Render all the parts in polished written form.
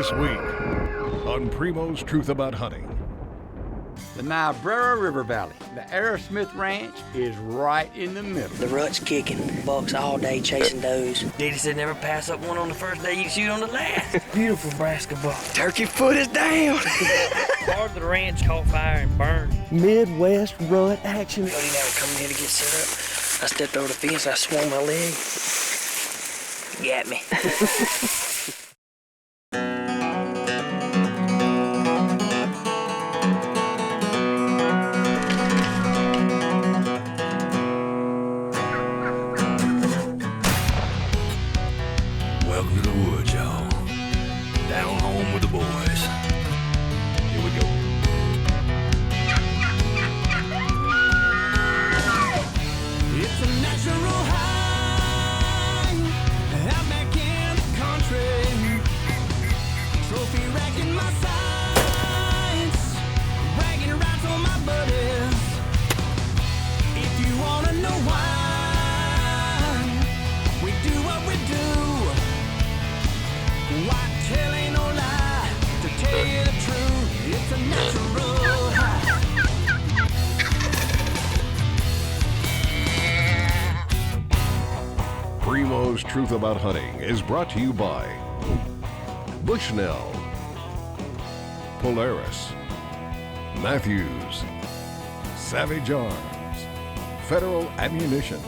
This week on Primo's Truth About Hunting. The Niobrara River Valley, the Aerosmith Ranch, is right in the middle. The rut's kicking, bucks all day chasing does. Daddy said never pass up one on the first day, you shoot on the last. Beautiful Nebraska buck. Turkey foot is down. Part of the ranch caught fire and burned. Midwest rut action. Cody and I were coming here to get set up. I stepped over the fence, I swung my leg. Got me. Welcome to the woods, y'all. Down home with the boys. Here we go. It's a natural high, out back in the country. Trophy rack in my sights, bragging rights on my buddies. If you wanna know why we do what we do, Whitetail ain't no lie, to tell you the truth, it's a natural high. Primo's Truth About Hunting is brought to you by Bushnell, Polaris, Matthews, Savage Arms, Federal Ammunition,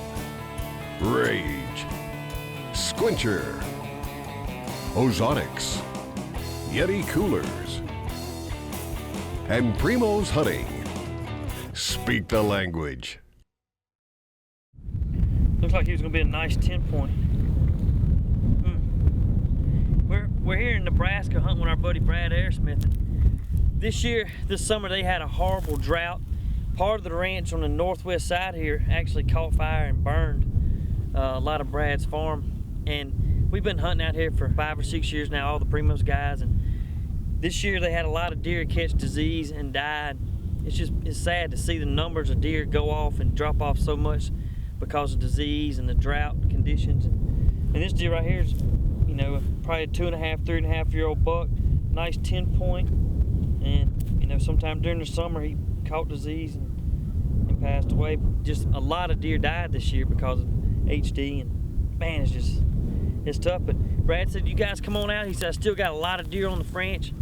Rage, Squincher, Ozonics, Yeti Coolers, and Primo's Hunting. Speak the language. Looks like he was gonna be a nice 10-point. We're here in Nebraska hunting with our buddy Brad Aerosmith. This summer they had a horrible drought. Part of the ranch on the northwest side here actually caught fire and burned a lot of Brad's farm. And we've been hunting out here for 5 or 6 years now, all the Primo's guys. And this year they had a lot of deer catch disease and died. It's sad to see the numbers of deer go off and drop off so much because of disease and the drought conditions. And this deer right here is, you know, probably a 2.5, 3.5-year-old buck, nice 10-point. And, you know, sometime during the summer he caught disease and passed away. Just a lot of deer died this year because of HD. And man, it's tough. But Brad said, you guys come on out. He said, I still got a lot of deer on the French.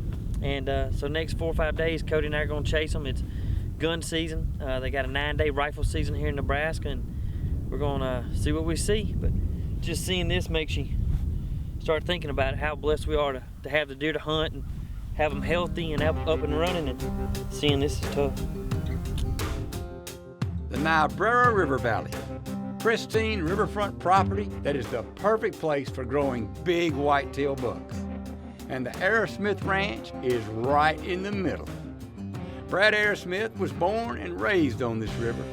And so next 4 or 5 days, Cody and I are gonna chase them. It's gun season. They got a 9-day rifle season here in Nebraska, and we're gonna see what we see. But just seeing this makes you start thinking about how blessed we are to have the deer to hunt and have them healthy and up and running, and seeing this is tough. The Niobrara River Valley, pristine riverfront property that is the perfect place for growing big whitetail bucks. And the Aerosmith Ranch is right in the middle. Brad Aerosmith was born and raised on this river.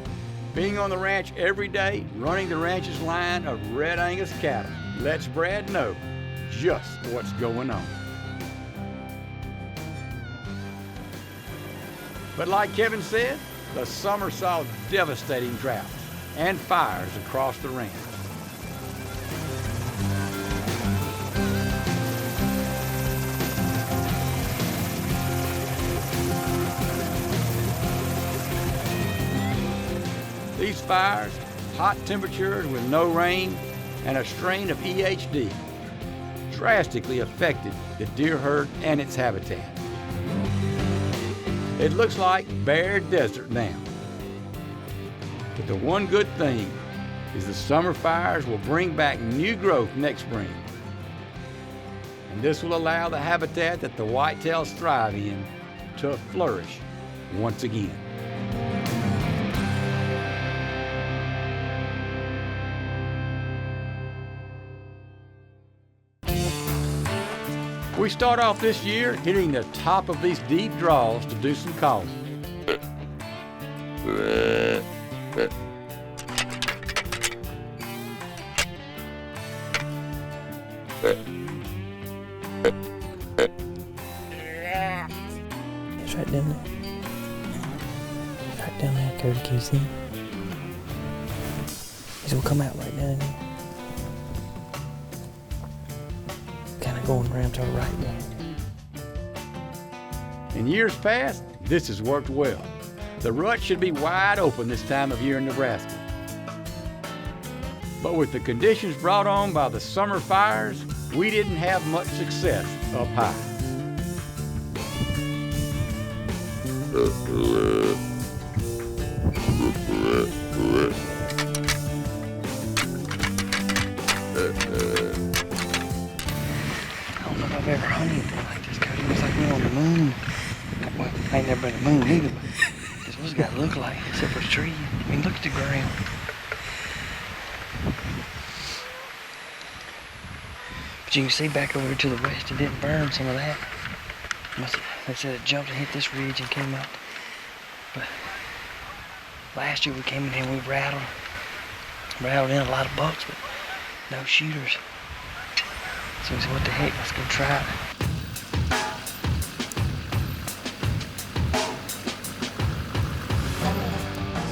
Being on the ranch every day, running the ranch's line of Red Angus cattle lets Brad know just what's going on. But like Kevin said, the summer saw devastating droughts and fires across the ranch. These fires, hot temperatures with no rain, and a strain of EHD drastically affected the deer herd and its habitat. It looks like bare desert now. But the one good thing is the summer fires will bring back new growth next spring. And this will allow the habitat that the whitetails thrive in to flourish once again. We start off this year hitting the top of these deep draws to do some calling. It's right down there. Right down there, Cody, can you see him? He's gonna come out right down there. Kinda going around to our right there. In years past, this has worked well. The rut should be wide open this time of year in Nebraska. But with the conditions brought on by the summer fires, we didn't have much success up high. I don't know if I've ever hunted anything like this, Cody. It looks like we're on the moon. Well, I ain't never been to the moon either, but this is what it's got to look like, except for a tree. I mean, look at the ground. But you can see back over to the west, it didn't burn some of that. They said it jumped and hit this ridge and came up. But last year we came in here and we rattled in a lot of bucks, but no shooters. So we said, what the heck, let's go try it.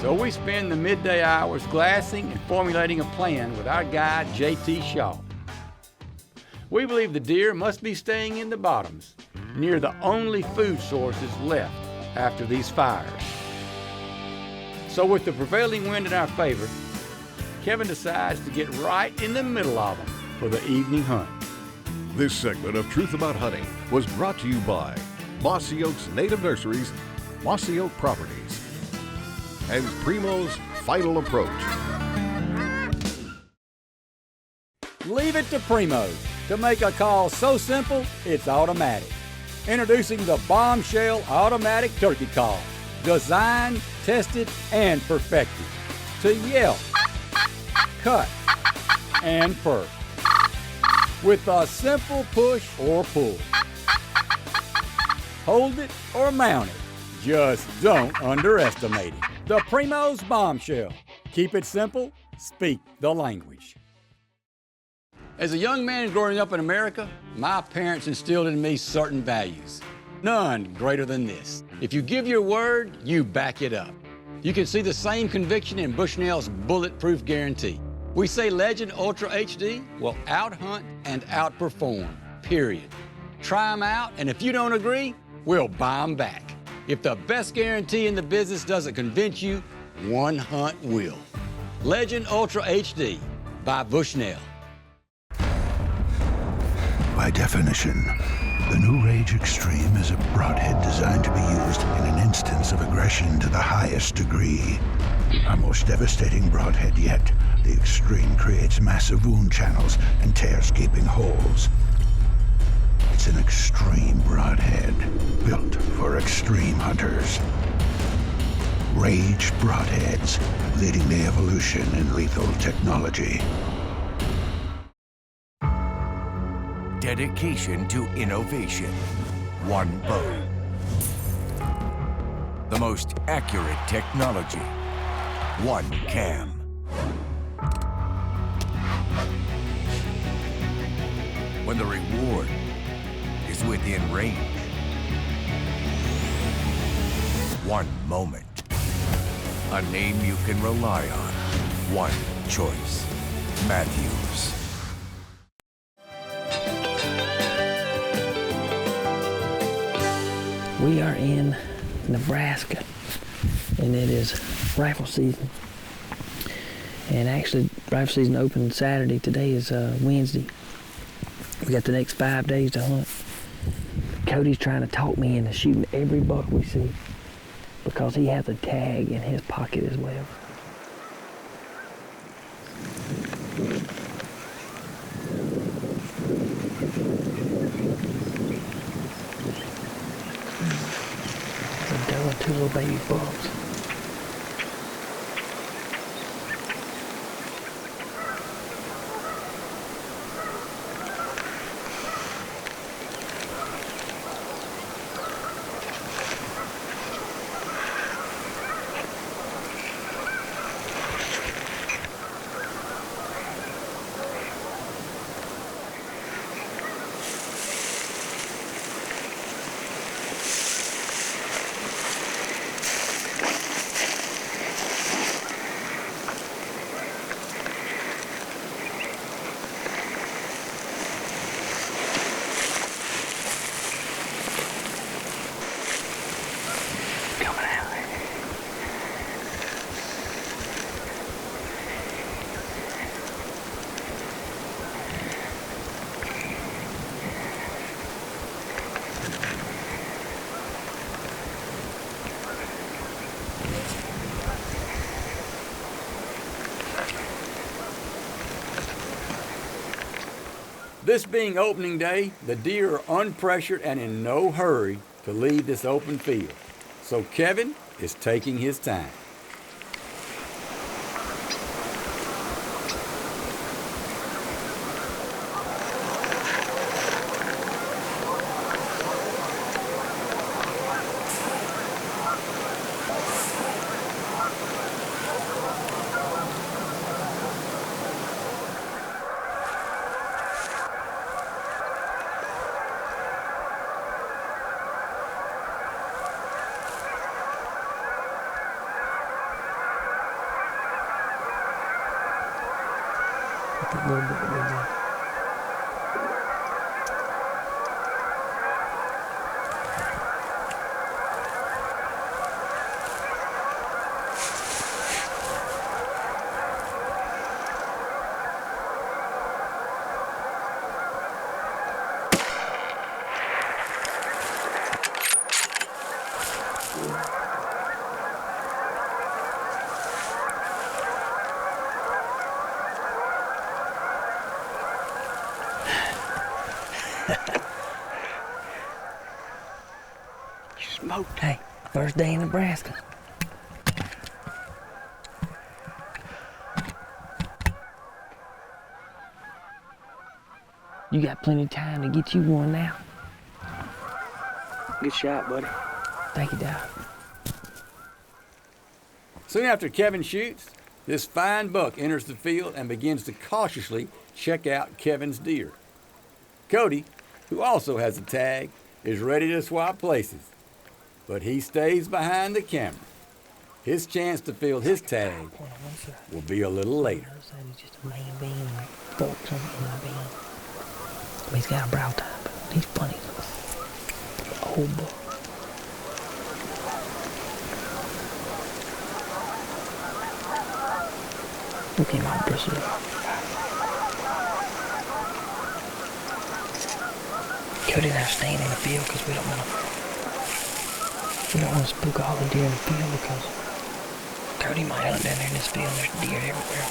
So we spend the midday hours glassing and formulating a plan with our guide, J.T. Shaw. We believe the deer must be staying in the bottoms, near the only food sources left after these fires. So with the prevailing wind in our favor, Kevin decides to get right in the middle of them for the evening hunt. This segment of Truth About Hunting was brought to you by Mossy Oak's Native Nurseries, Mossy Oak Properties, and Primo's Final Approach. Leave it to Primo's to make a call so simple, it's automatic. Introducing the Bombshell Automatic Turkey Call. Designed, tested, and perfected to yelp, cut, and purr. With a simple push or pull. Hold it or mount it. Just don't underestimate it. The Primo's Bombshell. Keep it simple, speak the language. As a young man growing up in America, my parents instilled in me certain values. None greater than this. If you give your word, you back it up. You can see the same conviction in Bushnell's bulletproof guarantee. We say Legend Ultra HD will out-hunt and outperform, period. Try them out, and if you don't agree, we'll buy them back. If the best guarantee in the business doesn't convince you, one hunt will. Legend Ultra HD by Bushnell. By definition, the new Rage Extreme is a broadhead designed to be used in an instance of aggression to the highest degree. Our most devastating broadhead yet, the Extreme creates massive wound channels and tears gaping holes. It's an extreme broadhead, built for extreme hunters. Rage broadheads, leading the evolution in lethal technology. Dedication to innovation. One bow. The most accurate technology. One cam. When the reward is within range. One moment. A name you can rely on. One choice. Matthews. We are in Nebraska, and it is rifle season. And actually, rifle season opened Saturday. Today is Wednesday. We got the next 5 days to hunt. Cody's trying to talk me into shooting every buck we see because he has a tag in his pocket as well. A doe and two little baby bucks. This being opening day, the deer are unpressured and in no hurry to leave this open field. So Kevin is taking his time. A little bit, Smoked. Hey, first day in Nebraska. You got plenty of time to get you one now. Good shot, buddy. Thank you, Doc. Soon after Kevin shoots, this fine buck enters the field and begins to cautiously check out Kevin's deer. Cody, who also has a tag, is ready to swap places, but he stays behind the camera. His chance to fill his tag will be a little later. He's just a main bean, like forks on the bean. He's got a brow tine, but he's funny. Old buck. Look at my bristle. Cody and I are staying in the field because we don't want to spook all the deer in the field because Cody might hunt down there in this field. There's deer everywhere.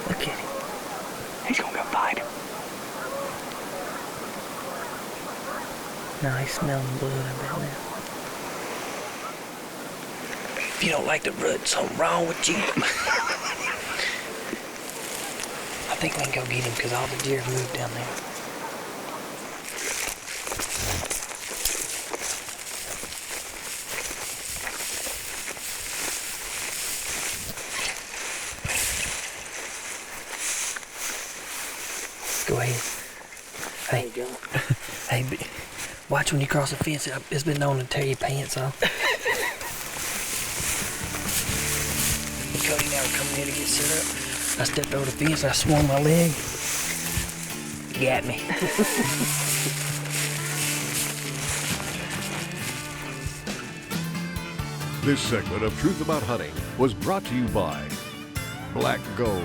Look at him. He's gonna go find him. No, he's smelling blood, I bet now. If you don't like the blood, something wrong with you. I think we can go get him because all the deer have moved down there. Go ahead. Hey, hey, watch when you cross the fence. It's been known to tear your pants off. Cody and I were coming here to get set up. I stepped over the fence, I swung my leg. Got me. This segment of Truth About Hunting was brought to you by Black Gold,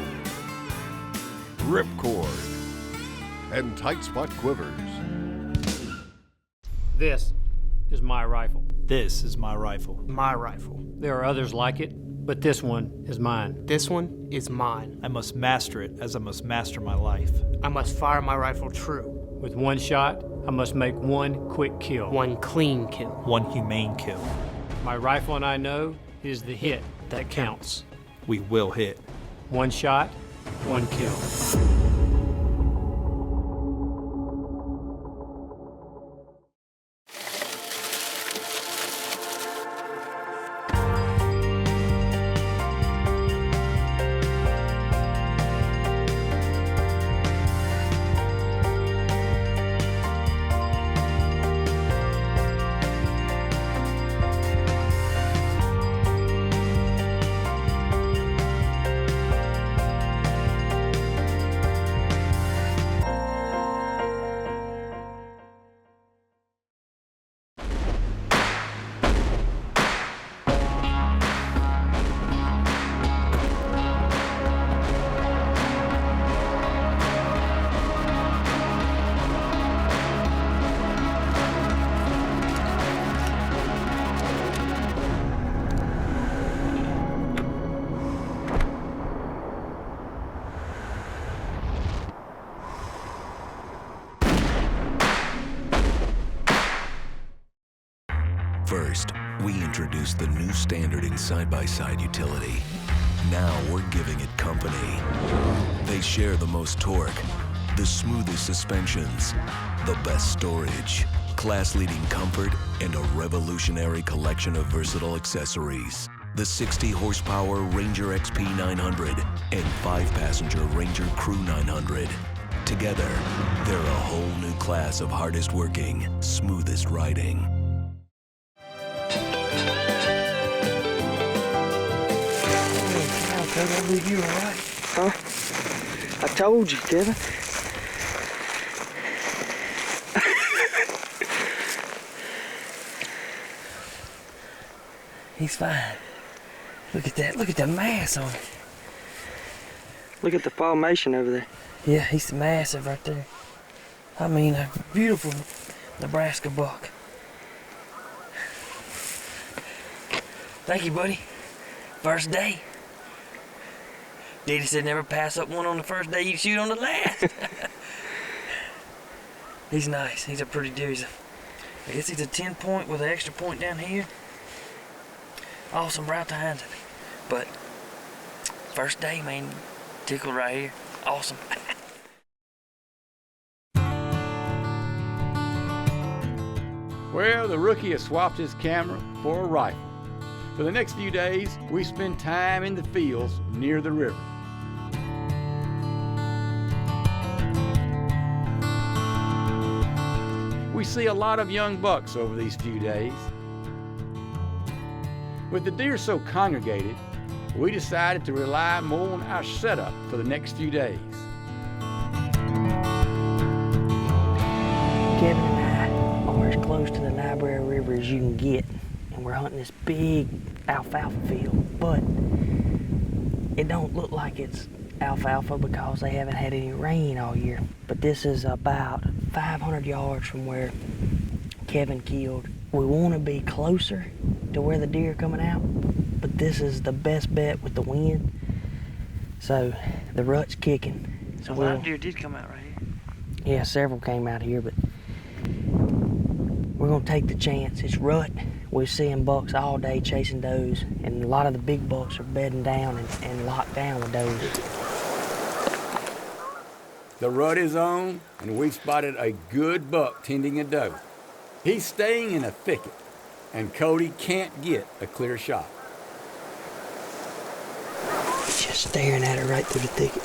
Ripcord, and Tight Spot Quivers. This is my rifle. This is my rifle. My rifle. There are others like it, but this one is mine. This one is mine. I must master it as I must master my life. I must fire my rifle true. With one shot, I must make one quick kill. One clean kill. One humane kill. My rifle and I know is the hit that counts. We will hit. One shot, one kill. 1st, we introduced the new standard in side-by-side utility. Now we're giving it company. They share the most torque, the smoothest suspensions, the best storage, class-leading comfort, and a revolutionary collection of versatile accessories. The 60-horsepower Ranger XP 900 and 5-passenger Ranger Crew 900. Together, they're a whole new class of hardest working, smoothest riding. Cody, I believe you were right. Huh? I told you, Kevin. He's fine. Look at that. Look at the mass on it. Look at the formation over there. Yeah, he's massive right there. I mean, a beautiful Nebraska buck. Thank you, buddy. First day. Daddy said never pass up one on the first day, you shoot on the last. He's nice. He's a pretty dude. I guess he's a 10-point with an extra point down here. Awesome right behind it. But first day, man, tickled right here. Awesome. Well, the rookie has swapped his camera for a rifle. For the next few days, we spend time in the fields near the river. We see a lot of young bucks over these few days. With the deer so congregated, we decided to rely more on our setup for the next few days. Kevin and I are as close to the Niobrara River as you can get, and we're hunting this big alfalfa field, but it don't look like it's alfalfa because they haven't had any rain all year. But this is about 500 yards from where Kevin killed. We want to be closer to where the deer are coming out, but this is the best bet with the wind. So the rut's kicking. So a lot of deer did come out right here. Yeah, several came out here, but we're gonna take the chance. It's rut. We're seeing bucks all day chasing does, and a lot of the big bucks are bedding down and locked down with does. The rut is on, and we've spotted a good buck tending a doe. He's staying in a thicket, and Cody can't get a clear shot. Just staring at it right through the thicket.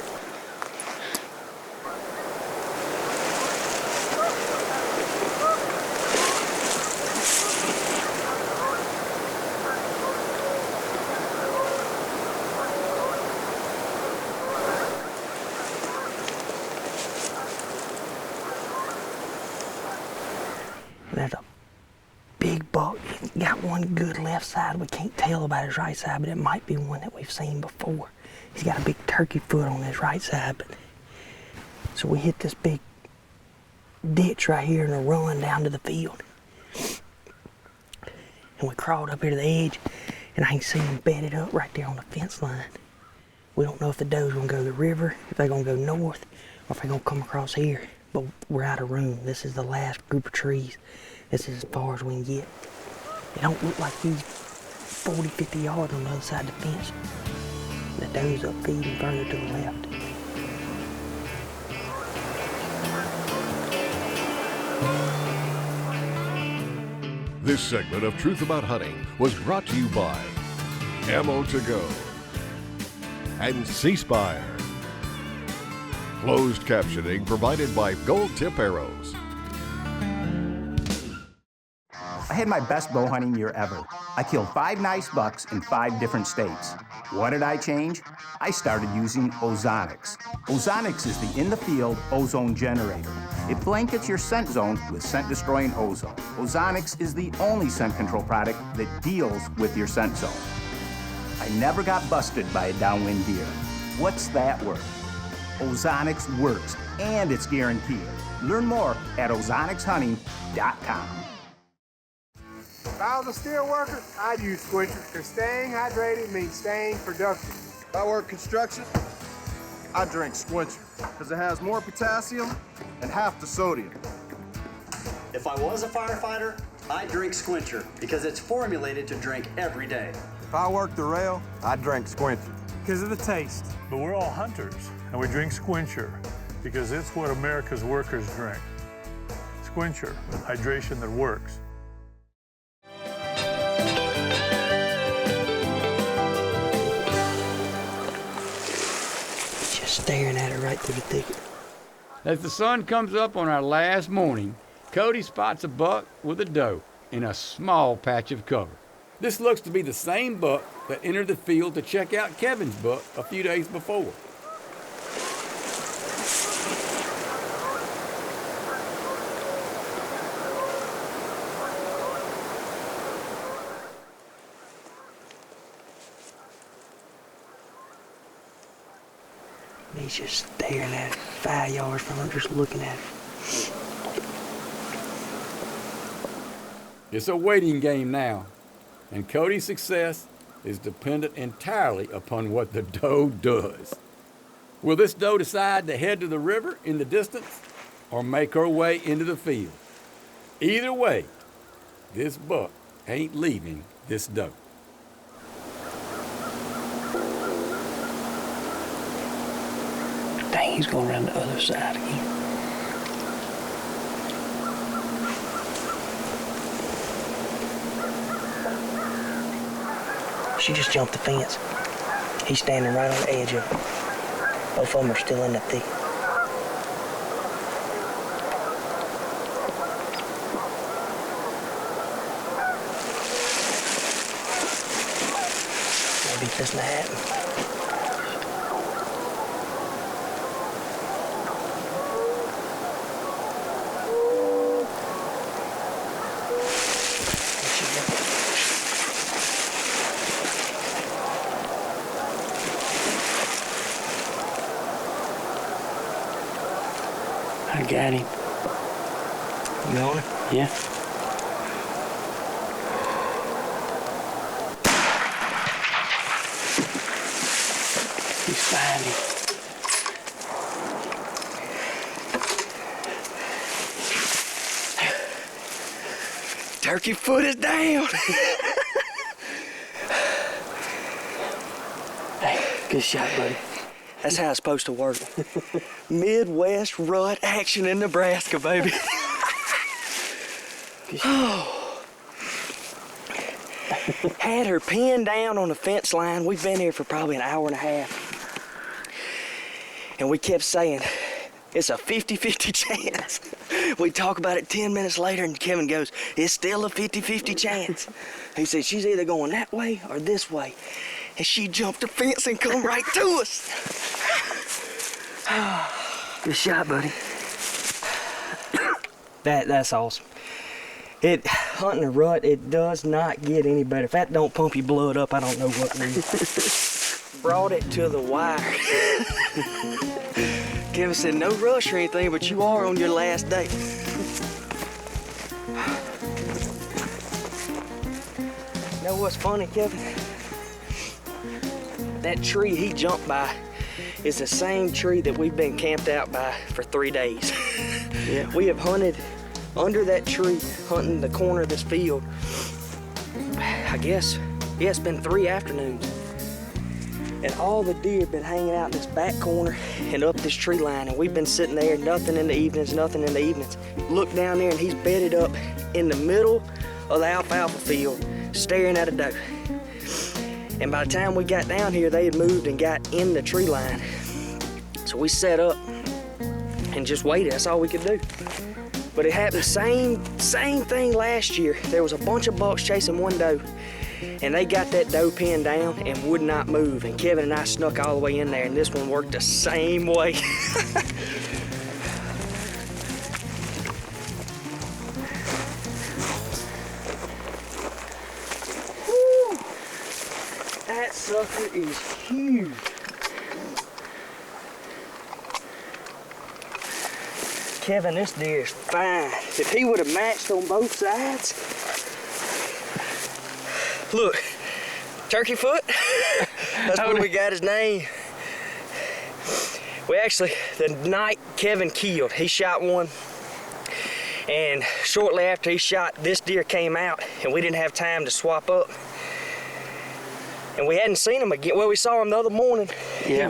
That's a big buck. He's got one good left side. We can't tell about his right side, but it might be one that we've seen before. He's got a big turkey foot on his right side. So we hit this big ditch right here and a run down to the field. And we crawled up here to the edge, and I can see him bedded up right there on the fence line. We don't know if the doe's gonna go to the river, if they're gonna go north, or if they're gonna come across here. But we're out of room. This is the last group of trees. This is as far as we can get. It don't look like he's 40, 50 yards on the other side of the fence. The doe's up feeding further to the left. This segment of Truth About Hunting was brought to you by Ammo to Go and C-Spire. Closed captioning provided by Gold Tip Arrows. I had my best bow hunting year ever. I killed 5 nice bucks in 5 different states. What did I change? I started using Ozonics. Ozonics is the in-the-field ozone generator. It blankets your scent zone with scent-destroying ozone. Ozonics is the only scent control product that deals with your scent zone. I never got busted by a downwind deer. What's that word? Ozonics works, and it's guaranteed. Learn more at ozonicshunting.com. If I was a steel worker, I'd use Squincher, because staying hydrated means staying productive. If I work construction, I drink Squincher, because it has more potassium and half the sodium. If I was a firefighter, I drink Squincher because it's formulated to drink every day. If I worked the rail, I'd drink Squincher. Because of the taste. But we're all hunters, and we drink Squincher because it's what America's workers drink. Squincher, hydration that works. Just staring at it right through the thicket. As the sun comes up on our last morning, Cody spots a buck with a doe in a small patch of cover. This looks to be the same buck that entered the field to check out Kevin's buck a few days before. He's just staring at it 5 yards from her, just looking at it. It's a waiting game now, and Cody's success is dependent entirely upon what the doe does. Will this doe decide to head to the river in the distance or make her way into the field? Either way, this buck ain't leaving this doe. Dang, he's going around the other side again. She just jumped the fence. He's standing right on the edge of it. Both of them are still in the thicket. Maybe it's gonna happen. I got him. You on it? Yeah. He's finding. Turkey foot is down. Hey, good shot, buddy. That's how it's supposed to work. Midwest rut action in Nebraska, baby. Oh. Had her pinned down on the fence line. We've been here for probably an hour and a half. And we kept saying, it's a 50-50 chance. We talk about it 10 minutes later and Kevin goes, it's still a 50-50 chance. He said, she's either going that way or this way. And she jumped the fence and come right to us. Good shot, buddy. That's awesome. Hunting a rut, it does not get any better. If that don't pump your blood up, I don't know what will. Brought it to the wire. Kevin said, no rush or anything, but you are on your last day. You know what's funny, Kevin? That tree he jumped by is the same tree that we've been camped out by for 3 days. Yeah. We have hunted under that tree, hunting the corner of this field. I guess, yeah, it's been 3 afternoons. And all the deer have been hanging out in this back corner and up this tree line, and we've been sitting there, nothing in the evenings. Look down there and he's bedded up in the middle of the alfalfa field, staring at a doe. And by the time we got down here, they had moved and got in the tree line. So we set up and just waited. That's all we could do. But it happened same thing last year. There was a bunch of bucks chasing one doe, and they got that doe pinned down and would not move. And Kevin and I snuck all the way in there, and this one worked the same way. That sucker is huge. Kevin, this deer is fine. If he would have matched on both sides. Look, turkey foot. That's what we got his name. We actually, the night Kevin killed, he shot one. And shortly after he shot, this deer came out, and we didn't have time to swap up. And we hadn't seen him again. Well, we saw him the other morning. Yeah.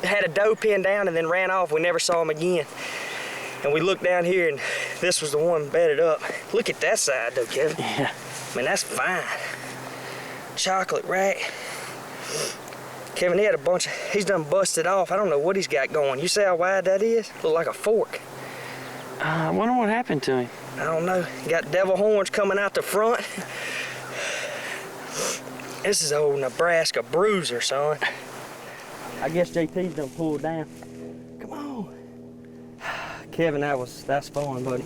He had a doe pinned down and then ran off. We never saw him again. And we looked down here, and this was the one bedded up. Look at that side, though, Kevin. Yeah. I mean, that's fine. Chocolate rack. Kevin, he had a bunch of, he's done busted off. I don't know what he's got going. You see how wide that is? Look like a fork. I wonder what happened to him. I don't know. Got devil horns coming out the front. This is old Nebraska bruiser, son. I guess JT's done pulled down. Come on. Kevin, that's fun, buddy.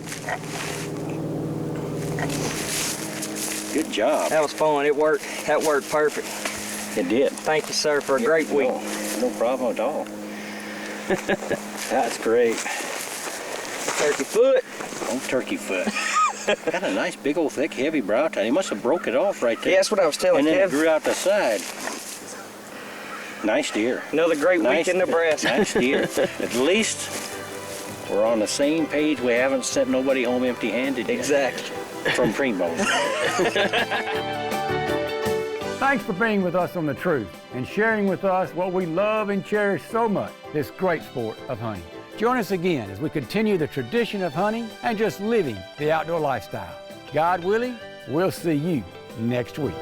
Good job. That was fun. It worked. That worked perfect. It did. Thank you, sir, for a great week. No problem at all. That's great. Turkey foot. Oh, turkey foot. Got a nice, big old, thick, heavy brow tine. He must have broke it off right there. Yeah, that's what I was telling you. And then Kevin. it grew out the side. Nice deer. Another great week in Nebraska. Nice deer. At least we're on the same page. We haven't sent nobody home empty-handed yet. Exactly. From Primos. Thanks for being with us on The Truth and sharing with us what we love and cherish so much, this great sport of hunting. Join us again as we continue the tradition of hunting and just living the outdoor lifestyle. God willing, we'll see you next week.